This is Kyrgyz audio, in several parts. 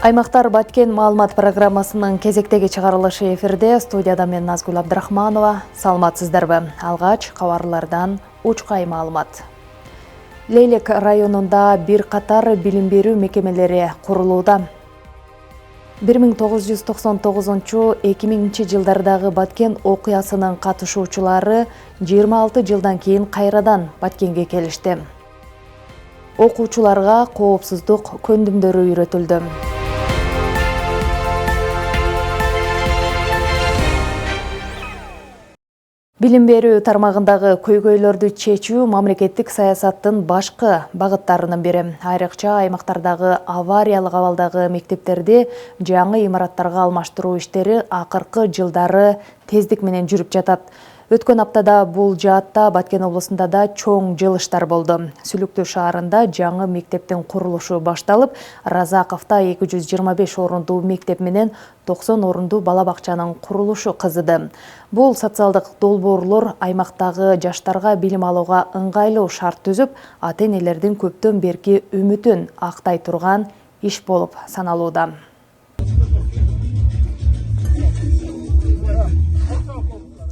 Аймактар Баткен маалымат программасынын кезектеги чыгарылышы эфирде. Студияда мен Назгүл Абдрахманова. Саламатсыздарбы? Алгач кабарлардан учкай маалымат. Лейлек районунда бир катар билим берүү мекемелери курулууда. 1999-2000 жылдардагы Баткен окуясынын катышуучулары 26 жылдан кийин кайрадан Баткенге келишти. Окуучуларга коопсуздук көндүмдөрү үйрөтүлдү. Билим берүү тармагындагы көйгөйлөрдү чечүү мамлекеттик саясаттын башкы багыттарынын бири. Айрыкча аймактардагы авариялык абалдагы мектептерди жаңы имараттарга алмаштыруу иштери акыркы жылдары тездик менен жүрүп жатат. Өткөн аптада бул жаатта Баткен облусунда да чоң жылыштар болду. Сүлүктүү шаарында жаңы мектептин курулушу башталып, Разаковта 225 орундуу мектеп менен 90 орундуу бала бакчанын курулушу кызыды. Бул социалдык долбоорлор аймактагы жаштарга билим алууга ыңгайлуу шарт түзүп, ата-энелердин көптөн берки үмүтүн актай турган иш болуп саналууда.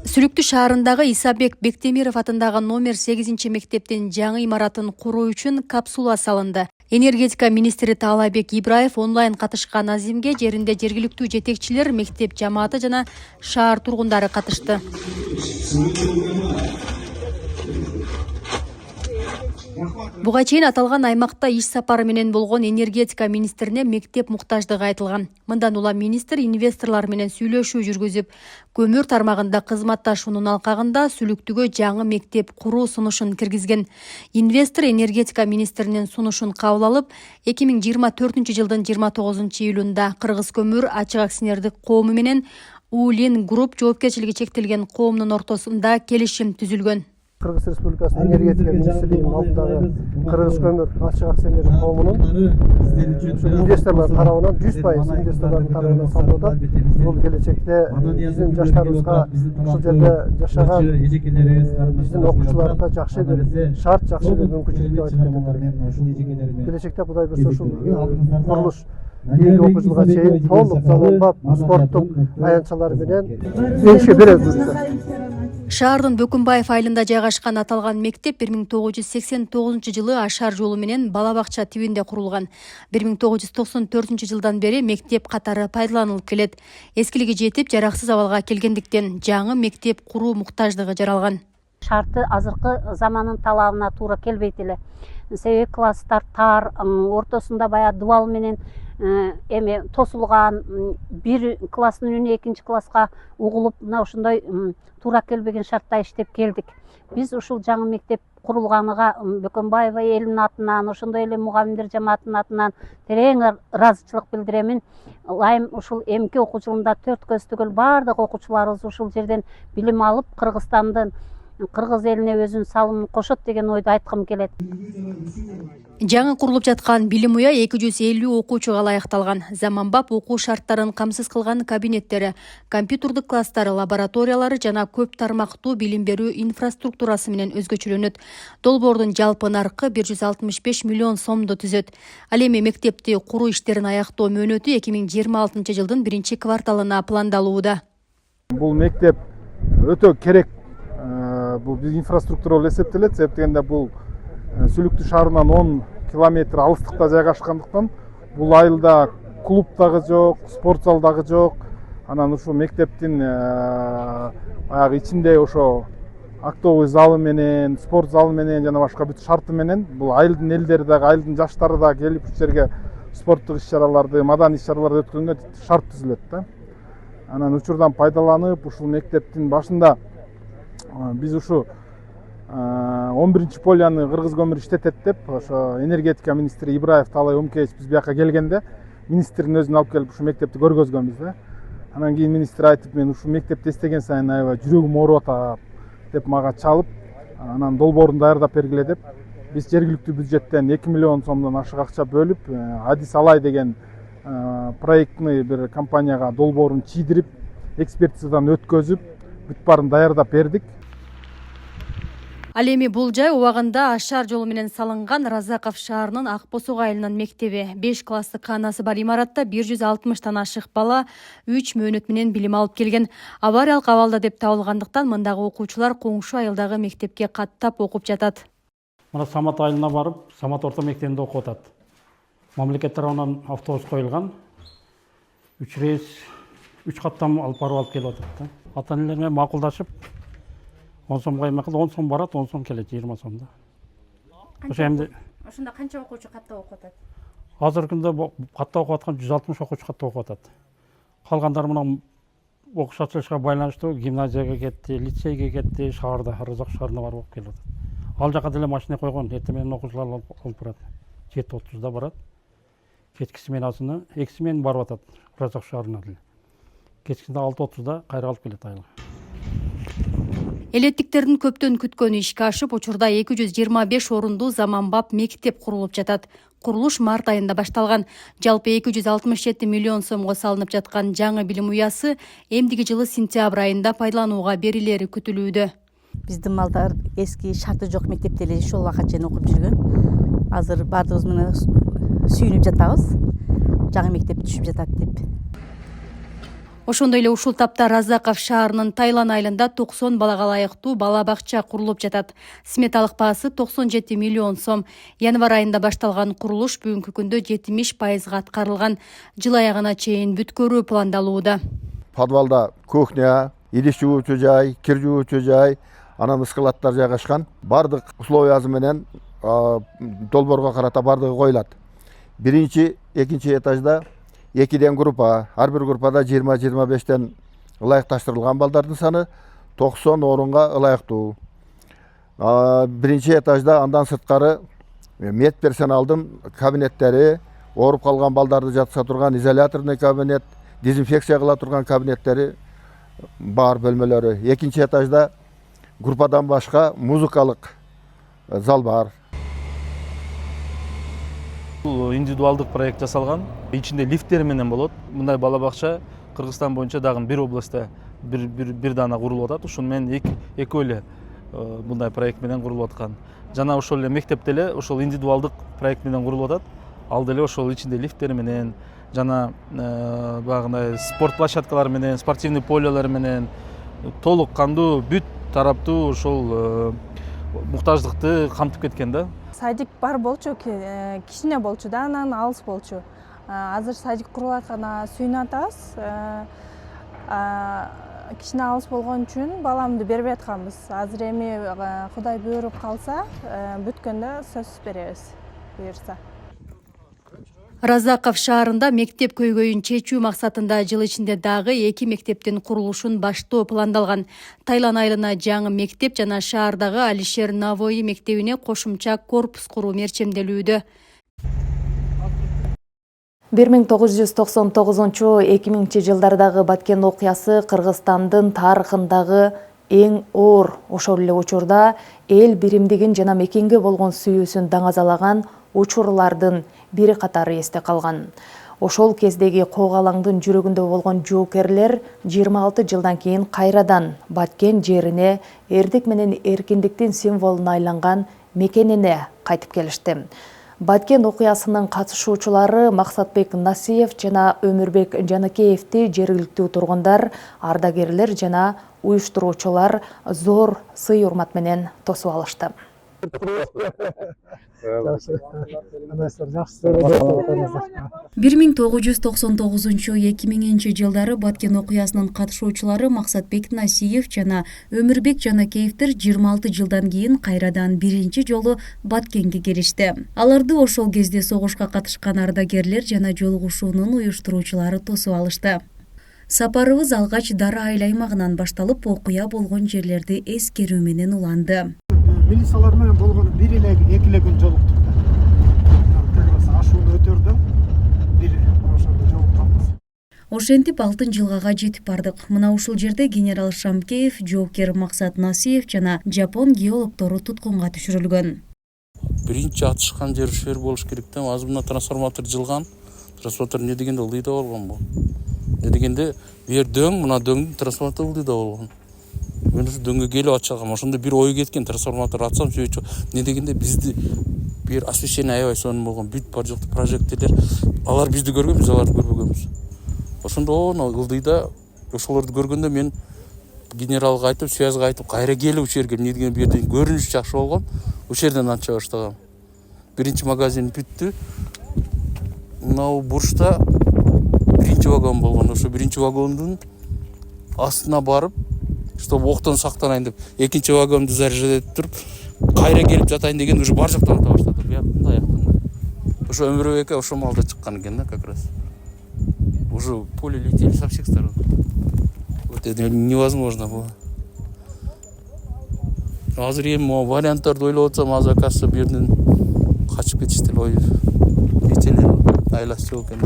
Сүлүктүү шаарындагы Исабек Бектемиров атындагы номер 8 мектептин жаңы имаратын куруу үчүн капсула салынды. Энергетика министри Таалайбек Ибраев онлайн катышкан азимге жеринде жергиликтүү жетекчилер, мектеп жамааты жана шаар тургундары катышты. Буга чейин аталган аймакта иш сапары менен болгон энергетика министрине мектеп муктаждыгы айтылган. Мындан улам министр инвесторлор менен сүйлөшүү жүргүзүп, көмүр тармагында кызматташуунун алкагында сүлүктүгө жаңы мектеп куруу сунушун киргизген. Инвестор энергетика министринин сунушун кабыл алып, 2024 жылдын 29 июлунда Кыргыз көмүр ачык акционердик коому менен Улин Групп жоопкерчилиги чектелген коомунун ортосунда келишим түзүлгөн. Кыргыз Республикасынын энергетика министрлигинин алдындагы Кыргыз көмүр ачык акционердик коомунун инвесторлор тарабынан 100% инвесторлордун тарабынан салууда. Бул келечекте биздин жаштарыбызга ушул жерде жашаган биздин окуучуларга жакшы бир шарт, жакшы бир мүмкүнчүлүк деп айтып кетет. Келечекте Кудай буйрса ушул курулуш кийинки окуу жылга чейин толук заманбап спорттук аянтчалар менен ишке берет. Шаардын Бөкүнбаев айылында жайгашкан аталган мектеп 1989 жылы Ашар жолу менен бала бакча тибинде курулган. 1994 жылдан бери мектеп катары пайдаланылып келет. Эскилиги жетип, жараксыз абалга келгендиктен жаңы мектеп куруу муктаждыгы жаралган. Шарты азыркы заманын талабына туура келбейт эле. Себеби класстар тар, ортосунда баягы дубал менен эме тосулган, бир класстын үнүнө экинчи класска угулуп, мына ошондой туура келбеген шартта иштеп келдик. Биз ушул жаңы мектеп курулганыга Бөкөнбаева элинин атынан, ошондой эле мугавимдер жамаатынын атынан терең ыраазычылык билдиремин. Ылайым ушул эмки окуу жылында 4 көз түгөл бардык окуучуларыбыз ушул жерден билим алып, Кыргызстандын, Кыргыз элине өзүнүн салымын кошот деген ойду айткым келет. Жаңы курулуп жаткан билим уя 250 окуучуга ылайыкталган. Заманбап окуу шарттарын камсыз кылган кабинеттери, компьютердик класстары, лабораториялары жана көп тармактуу билим берүү инфраструктурасы менен өзгөчөлөнөт. Долбоордун жалпы наркы 165 миллион сомду түзөт. Ал эми мектепти куруу иштерин аяктоо мөөнөтү 2026 жылдын 1-кварталына пландалууда. Бул мектеп өтө керек. Бул биз инфраструктура болуп эсептелет. Себеп дегенде бул Сүлүктүү шаарынан 10 километр алыстыкта жайгашкандыктан бул айылда клуб дагы жок, спорт зал дагы жок. Анан ушул мектептин баягы ичинде ошо автобус залы менен, спорт залы менен жана башка бүт шарты менен бул айылдын элдери дагы, айылдын жаштары дагы келип ушул жерге спорттук иш-чараларды, маданий иш-чараларды өткөнгө шарт түзүлөт да. Анан учурдан пайдаланып, ушул мектептин башында биз ушу 11 полияны Кыргыз көмүр иштетет деп, ошо энергетика министри Ибраев Таалай Омкеевич биз бияка келгенде министрдин өзүн алып келип ушу мектепти көргөзгөнбүз да. Анан кийин министр айтып, мен ушу мектепти эстеген сайын аябай жүрөгүм ооруп атат деп мага чалып, анан долбоорун даярдап бергиле деп, биз жергиликтүү бюджеттен 2 миллион сомдон ашык акча бөлүп, Адис Алай деген проектный бир компанияга долбоорун чийдирип, экспертизадан өткөзүп, бүт баарын даярдап бердик. Ал эми бул жай убагында Ашар жолу менен салынган Разаков шаарынын Ак Босок айылынын мектеби. 5 класстык канасы бар имаратта 160тан ашык бала 3 мөөнөт менен билим алып келген. Авариялык абалда деп табылгандыктан мындагы окуучулар коңшу айылдагы мектепке каттап окуп жатат. Мына Самат айылына барып, Самат орто мектебинде окуп атат. Мамлекет тарабынан автобус коюлган. 3 рейс 3 каттам алып барып алып келип атат. Ата-энелер менен макулдашып 10 сомго аймак 10 сом барат, 10 сом келет, 20 сомда. Ошо эмди Ошондо канча окуучу катта окуп атат? азыркы күндө катта окуп аткан 160 окуучу катта окуп атат. Калгандары менен окуш ачылышка байланыштуу гимназияга кетти, лицейге кетти, шаарда, Разак шаарына барып окуп келип атат. Ал жака деле машина койгон, эртең менен окуучулар алып барат. 7:30да барат. Кечки сменасына, эки смен барып атат Разак шаарына деле. Кечкисинде 6:30да кайра алып келет айылга. Элеттиктердин көптөн күткөнү ишке ашып, учурда 225 орундуу заманбап мектеп курулуп жатат. Курулуш март айында башталган. Жалпы 267 миллион сомго салынып жаткан жаңы билим уясы эмдиги жылы сентябрь айында пайдаланууга берилери күтүлүүдө. Биздин балдар эски шарты жок мектепте эле ушул убакка чейин окуп жүргөн. Азыр баардыгыбыз менен сүйүнүп жатабыз. Жаңы мектеп түшүп жатат деп. Ошондой эле ушул тапта Разаков шаарынын Тайлан айылында 90 балага ылайыктуу бала бакча курулуп жатат. Сметалык баасы 97 миллион сом. Январь айында башталган курулуш бүгүнкү күндө 70% аткарылган. Жыл аягына чейин бүткөрүү пландалууда. Подвалда кухня, идиш жуучу жай, кир жуучу жай, анан складтар жайгашкан. Бардык условиясы менен долбоорго карата бардыгы коюлат. Биринчи, экинчи этажда 2ден группа, ар бир группада 20-25тен ылайыкташтырылган балдардын саны 90 орунга ылайыктуу. Биринчи этажда андан сырткары медперсоналдын кабинеттери, ооруп калган балдарды жаткыза турган изоляторный кабинет, дезинфекция кыла турган кабинеттери бар бөлмөлөрү. Экинчи этажда группадан башка музыкалык зал бар. Бул индивидуалдык проект жасалган. Ичинде лифттер менен болот. Мындай бала бакча Кыргызстан боюнча дагы бир областта бир дана курулуп атат. Ошону менен экөө эле мындай проект менен курулуп аткан. Жана ошол эле мектеп деле ошол индивидуалдык проект менен курулуп атат. Ал деле ошол ичинде лифттер менен жана багындай спорт площадкалары менен, спортивный полелер менен толук кандуу бүт тараптуу ошол муктаждыкты камтып кеткен да. Садик бар болчу, кичине болчу да, анан алыс болчу. Азыр садик курулуп атканына сүйүнүп атабыз. Кичине алыс болгон үчүн баламды бербей атканбыз. Азыр эми Кудай буйруп калса, бүткөндө сөз беребиз, буйрса. Разаков шаарында мектеп көйгөйүн чечүү максатында жыл ичинде дагы 2 мектептин курулушун баштоо пландалган. Тайлан айылына жаңы мектеп жана шаардагы Алишер Навои мектебине кошумча корпус куруу мерчемделүүдө. 1999-2000 жылдардагы Баткен окуясы Кыргызстандын тарыхындагы эң оор, ошол эле учурда эл биримдигин жана мекенге болгон сүйүүсүн даңазалаган учурлардын бири катары эсте калган. Ошол кездеги когалаңдын жүрөгүндө болгон жоокерлер 26 жылдан кийин кайрадан Баткен жерине эрдик менен эркиндиктин символуна айланган мекенине кайтып келишти. Баткен окуясынын катышуучулары Максатбек Насиев жана Өмүрбек Жанакеевди жергиликтүү тургундар, ардагерлер жана уюштуруучулар зор сый урмат менен тосуп алышты. 1999-2000 жылдары Баткен окуясынын катышуучулары Максатбек Насиев жана Өмүрбек Жанакеевдер 26 жылдан кийин кайрадан биринчи жолу Баткенге келишти. Аларды ошол кезде согушка катышкан ардагерлер жана жолугушуунун уюштуруучулары тосуп алышты. Сапарыбыз алгач Дара айыл аймагынан башталып, окуя болгон жерлерди эскерүү менен уланды. Милициялар менен болгону бир эле эки эле күн жолуктук да. Ашууну өтөрдү. Бир ошондо жолуктабыз. Ошентип 6 жылгага жетип бардык. Мына ушул жерде генерал Шамкеев, жоокер Максат Насиев жана жапон геологтору туткунга түшүрүлгөн. Биринчи атышкан жер ушул жер болуш керек да. Азыр мына трансформатор жылган. Трансформатор не дегенде ылдыйда болгон бул. Не дегенде бир дөң, мына дөңдүн трансформатор ылдыйда болгон. мен ушу дөңгөйлөп ачылгам, ошондо бир ой кеткен, трансформатор атсам сөйчү. Не дегенде бизди бир освещение аябай сонун болгон, бүт бар жокто прожектерлер, алар бизди көргөн, биз аларды көрбөгөнбүз. Ошондо ылдыйда ошолорду көргөндө мен генералга айтып, связга айтып, кайра келип ушул жерге эмне деген бу жерден көрүнүш жакшы болгон, ушул жерден ача баштагам. Биринчи магазин бүттү. Мынау бурчта биринчи вагон болгон. Ошо биринчи вагондун астына барып, чтобы октон сактанайын деп, экинчи вагонду заряжать этип туруп, кайра келип жатайын деген уже бар жактан ата баштады. Бияктан. Ошо Өмүрбек ошо малда чыккан экен да, как раз. Уже поле летели со всех сторон. Вот это невозможно было. Азыр эми варианттарды ойлоп атсам, азыр оказывается бу жерден качып кетишти эле ой. Нечелер айласы экен.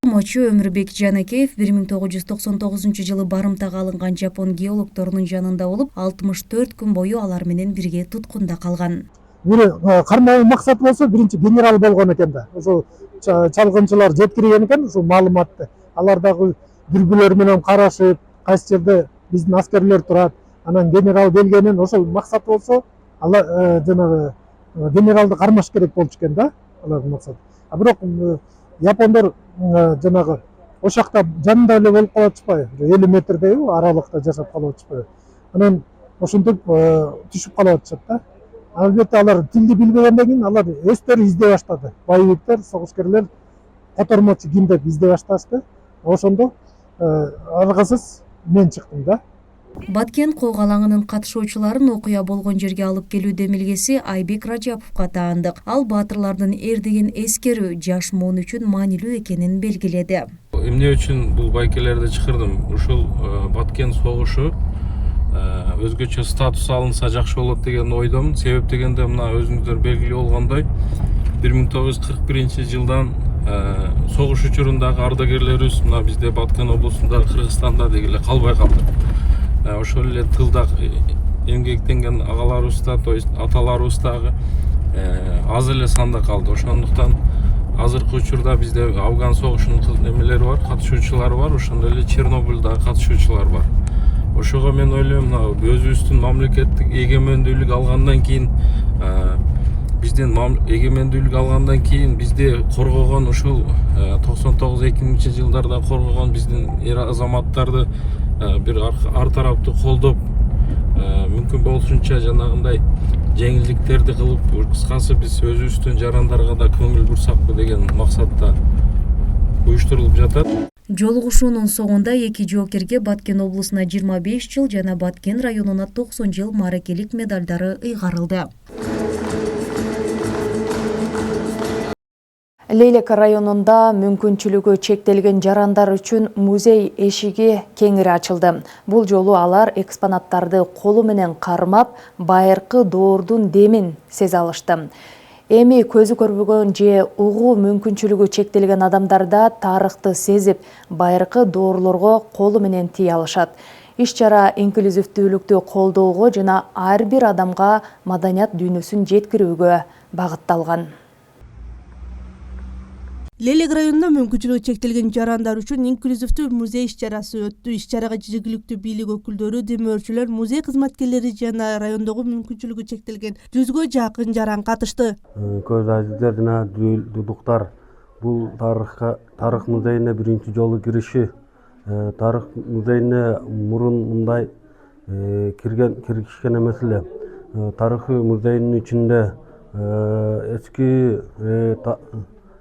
Мочу Өмүрбек Жанакеев 1999 барымтага алынган жапон геологторунун жанында болуп, 64 күн бою алар менен бирге туткунда калган. Бир кармоо максат болсо, биринчи генерал болгон экен да. Ошо чалгынчылар жеткирген экен ушул маалыматты. Алар дагы дүрбүлөр менен карашып, кайсы жерде биздин аскерлер турат, анан генерал келгенин ошол максат болсо, алар жанагы генералды кармаш керек болчу экен да, алардын максаты. А бирок япондор жанагы ошакта жанында эле болуп калып атышпайбы, 50 метрдей аралыкта жашап калып атышпайбы. Анан ошентип түшүп калып атышат да. Албетте алар тилди билбегенден кийин алар өздөрү издей баштады. Боевиктер, согушкерлер котормочу ким деп издей башташты. Ошондо аргасыз мен чыктым да. Баткен кок алаңынын катышуучуларын окуя болгон жерге алып келүү демилгеси Айбек Ражаповго таандык. Ал баатырлардын эрдеген эскерүү жаш муун үчүн маанилүү экенин белгиледи. Эмне үчүн бул байкелерди чакырдым? Ушул Баткен согушу өзгөчө статус алынса жакшы болот деген ойдомун. Себеп дегенде мына өзүңүздөр белгилүү болгондой 1941 жылдан согуш учурундагы ардагерлерибиз мына бизде Баткен облусунда, Кыргызстанда дегеле калбай калды. Ошол эле тылда эмгектенген агаларыбыз да, то есть аталарыбыз дагы аз эле санда калды. Ошондуктан азыркы учурда бизде Афган согушунун немелери бар, катышуучулары бар, ошондой эле Чернобыльдагы катышуучулар бар. Ошого мен ойлойм, мына өзүбүздүн мамлекеттик эгемендүүлүк алгандан кийин биздин эгемендүүлүк алгандан кийин бизди коргогон ушул 99-2000 жылдарда коргогон биздин эр азаматтарды бир ар тараптуу колдоп, мүмкүн болушунча жанагындай жеңилдиктерди кылып, кыскасы биз өзүбүздүн жарандарга да көңүл бурсакпы деген максатта уюштурулуп жатат. Жолугушуунун соңунда эки жоокерге Баткен облусуна 25 жыл жана Баткен районуна 90 жыл мааракелик медалдары ыйгарылды. Лейлек районунда мүмкүнчүлүгү чектелген жарандар үчүн музей эшиги кеңири ачылды. Бул жолу алар экспонаттарды колу менен кармап, байыркы доордун демин сезе алышты. Эми көзү көрбөгөн же угуу мүмкүнчүлүгү чектелген адамдарда тарыхты сезип, байыркы доорлорго колу менен тие алышат. Иш-чара инклюзивдүүлүктү колдоого жана ар бир адамга маданият дүйнөсүн жеткирүүгө багытталган. Лейлек районунда мүмкүнчүлүгү чектелген жарандар үчүн инклюзивдүү музей иш-чарасы өттү. Иш-чарага жергиликтүү бийлик өкүлдөрү, демөөрчүлөр, музей кызматкерлери жана райондогу мүмкүнчүлүгү чектелген 100гө жакын жаран катышты. Көз азиздер жана дудуктар, бул тарых музейине биринчи жолу кириши. Тарых музейине мурун мындай киришкен эмес эле. Тарыхы музейинин ичинде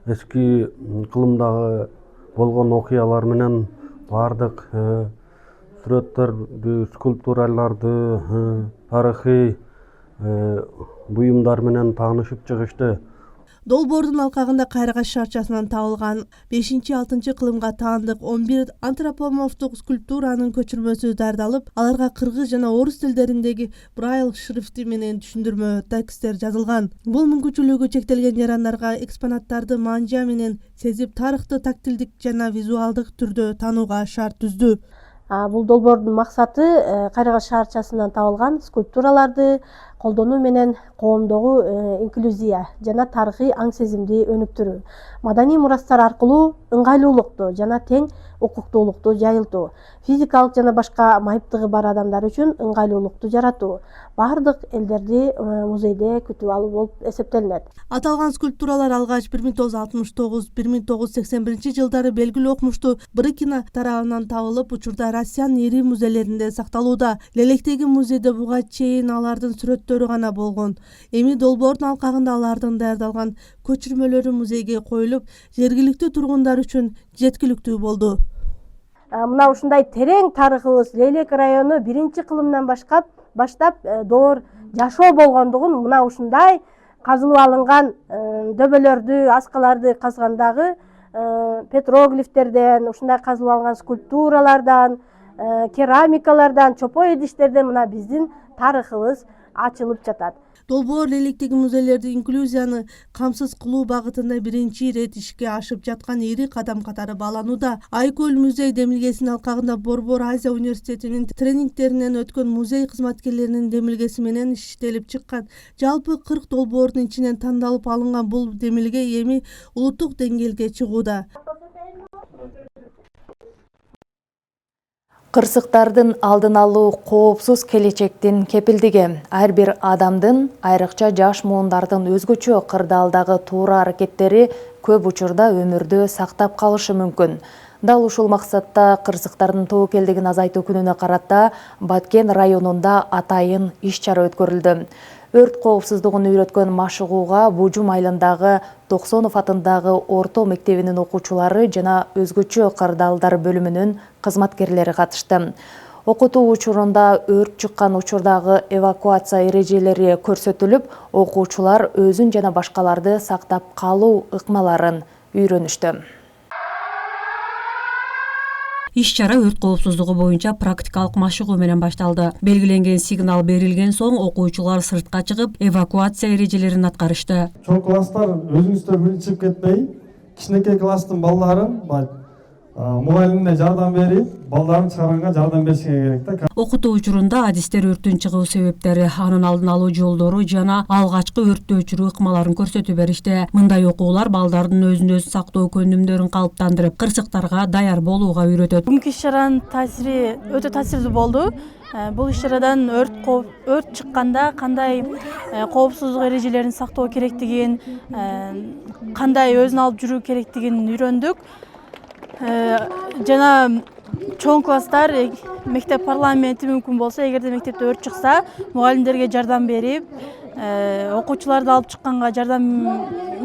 эски кылымдагы болгон окуялар менен бардык сүрөттөрдү, скульптураларды, тарыхый буюмдар менен таанышып чыгышты. Долбоордун алкагында кайрагаш шарчасынан табылган 5-6 кылымга таандык 11 антропоморфтук скульптуранын көчүрмөсү дардалып, аларга кыргыз жана орус тилдериндеги брайл шрифти менен түшүндүрмө тексттер жазылган. Бул мүмкүнчүлүгү чектелген жарандарга экспонаттарды манжа менен сезип, тарыхты тактилдик жана визуалдык түрдө таанууга шарт түздү. Бул долбоордун максаты кайрагаш шаарчасынан табылган скульптураларды, колдонуу менен коомдогу инклюзия жана тарыхый аң сезимди өнүктүрүү, маданий мурастар аркылуу ыңгайлуулукту жана тең укуктуулукту жайылтуу, физикалык жана башка майыптыгы бар адамдар үчүн ыңгайлуулукту жаратуу бардык элдерди музейде күтүп алуу болуп эсептелинет. Аталган скульптуралар алгач 1969-1981 жылдары белгилүү окумуштуу Брыкина тарабынан табылып, учурда Россиянын ири музейлеринде сакталууда. Лелектеги музейде буга чейин алардын сүрөттөрү гана болгон. Эми долбоордун алкагында алардын даярдалган көчүрмөлөрү музейге коюлуп, жергиликтүү тургундар үчүн жеткиликтүү болду. Мына ушундай терең тарыхыбыз Лейлек району 1-кылымдан баштап доор жашоо болгондугун мына ушундай казылып алынган дөбөлөрдү, аскаларды казгандагы петроглифтерден, ушундай казылып алынган скульптуралардан, керамикалардан, чопой идиштерден мына биздин тарыхыбыз ачылып жатат. Долбоор Лейлектеги музейлерди инклюзияны камсыз кылуу багытында биринчи ирет ишке ашып жаткан ири кадам катары бааланууда. Айкөл музей демилгесинин алкагында Борбор Азия университетинин тренингтеринен өткөн музей кызматкерлеринин демилгеси менен иштелип чыккан. Жалпы 40 долбоордун ичинен тандалып алынган бул демилге эми улуттук деңгээлге чыгууда. Кырсыктардын алдын алуу коопсуз келечектин кепилдиги. Ар бир адамдын, айрыкча жаш муундардын өзгөчө кырдаалдагы туура аракеттери көп учурда өмүрдү сактап калышы мүмкүн. Дал ушул максатта кырсыктардын тобокелдигин азайтуу күнүнө карата Баткен районунда атайын иш-чара өткөрүлдү. Өрт коопсуздугун үйрөткөн машыгууга Бужум айылындагы Токсонов атындагы орто мектебинин окуучулары жана өзгөчө кырдаалдар бөлүмүнүн кызматкерлери катышты. Окутуу учурунда өрт чыккан учурдагы эвакуация эрежелери көрсөтүлүп, окуучулар өзүн жана башкаларды сактап калуу ыкмаларын үйрөнүштү. Иш-чара өрт коопсуздугу боюнча практикалык машыгуу менен башталды. Белгиленген сигнал берилген соң окуучулар сыртка чыгып, эвакуация эрежелерин аткарышты. Чоң класстар өзүңүздөр биринчи чыгып кетпей, кичинекей класстын балдарын мугалимине жардам берип, балдарын чыгарганга жардам беришиңер керек да. Окутуу учурунда адистер өрттүн чыгуу себептери, анын алдын алуу жолдору жана алгачкы өрттү өчүрүү ыкмаларын көрсөтүп беришти. Мындай окуулар балдардын өзүн өзү сактоо көндүмдөрүн калыптандырып, кырсыктарга даяр болууга үйрөтөт. Бүгүнкү иш-чаранын таасири өтө таасирдүү болду. Бул иш-чарадан өрт чыкканда кандай коопсуздук эрежелерин сактоо керектигин, кандай өзүн алып жүрүү керектигин үйрөндүк. Жана чоң класстар мектеп парламенти мүмкүн болсо, эгерде мектепте өрт чыкса, мугалимдерге жардам берип, окуучуларды алып чыкканга жардам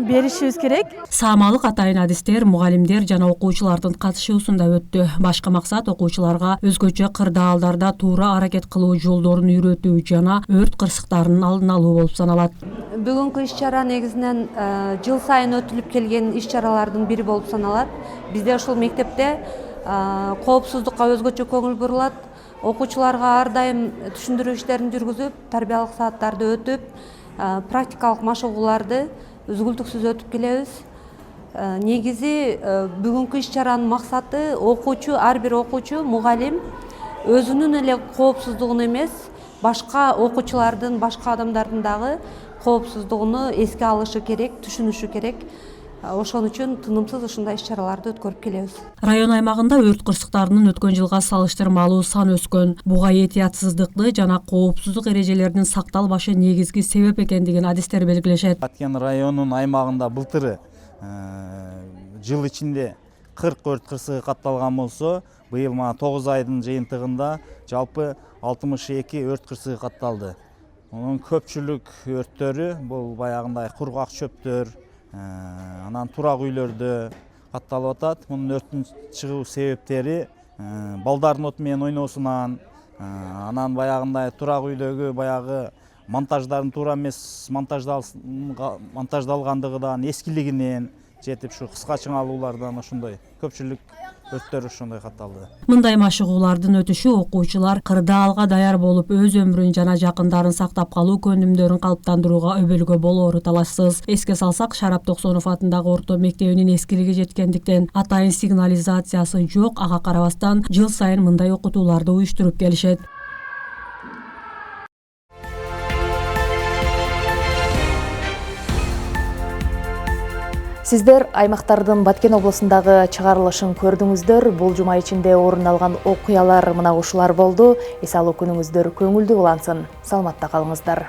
беришибиз керек. Саамалык атайын адистер, мугалимдер жана окуучулардын катышуусунда өттү. Башкы максат окуучуларга өзгөчө кырдаалдарда туура аракет кылуу жолдорун үйрөтүү жана өрт кырсыктарынын алдын алуу болуп саналат. Бүгүнкү иш-чара негизинен жыл сайын өтүлүп келген иш-чаралардын бири болуп саналат. Бизде ушул мектепте коопсуздукка өзгөчө көңүл бурулат. Окуучуларга ар дайым түшүндүрүү иштерин жүргүзүп, тарбиялык сааттарды өтүп, практикалык машыгууларды үзгүлтүксүз өтүп келебиз. Негизи бүгүнкү иш-чаранын максаты ар бир окуучу, мугалим өзүнүн эле коопсуздугун эмес, башка окуучулардын, башка адамдардын дагы коопсуздугуну эске алышы керек, түшүнүшү керек. Ошон үчүн тынымсыз ушундай иш-чараларды өткөрүп келебиз. Район аймагында өрт кырсыктарынын өткөн жылга салыштырмалуу сан өскөн. Буга этиятсыздыкты жана коопсуздук эрежелеринин сакталбашы негизги себеп экендигин адистер белгилешет. Баткен районунун аймагында былтыры жыл ичинде 40 өрт кырсыгы катталган болсо, быйыл 9 айдын жыйынтыгында жалпы 62 өрт кырсыгы катталды. Онун көпчүлүк өрттөрү бул баягындай кургак чөптөр, анан турак үйлөрдө катталып атат. Мунун өрттүн чыгуу себептери балдардын от менен ойноосунан, анан баягындай турак үйлөгү баягы монтаждардын туура эмес монтаждалгандыгынан, эскилигинен жетип ушу кыска чыңалуулардан ошондой көпчүлүк өрттөр ошондой катталды. Мындай машыгуулардын өтүшү окуучулар кырдаалга даяр болуп, өз өмүрүн жана жакындарын сактап калуу көндүмдөрүн калыптандырууга өбөлгө болоору талашсыз. Эске салсак, Шарап Токсонов атындагы орто мектебинин эскилиги жеткендиктен атайын сигнализациясы жок. Ага карабастан жыл сайын мындай окутууларды уюштуруп келишет. Сиздер аймактардын Баткен облусундагы чыгарылышын көрдүңүздөр. Бул жума ичинде орун алган окуялар мына ушулар болду. Эс алуу күнүңүздөр көңүлдүү улансын. Саламатта калыңыздар.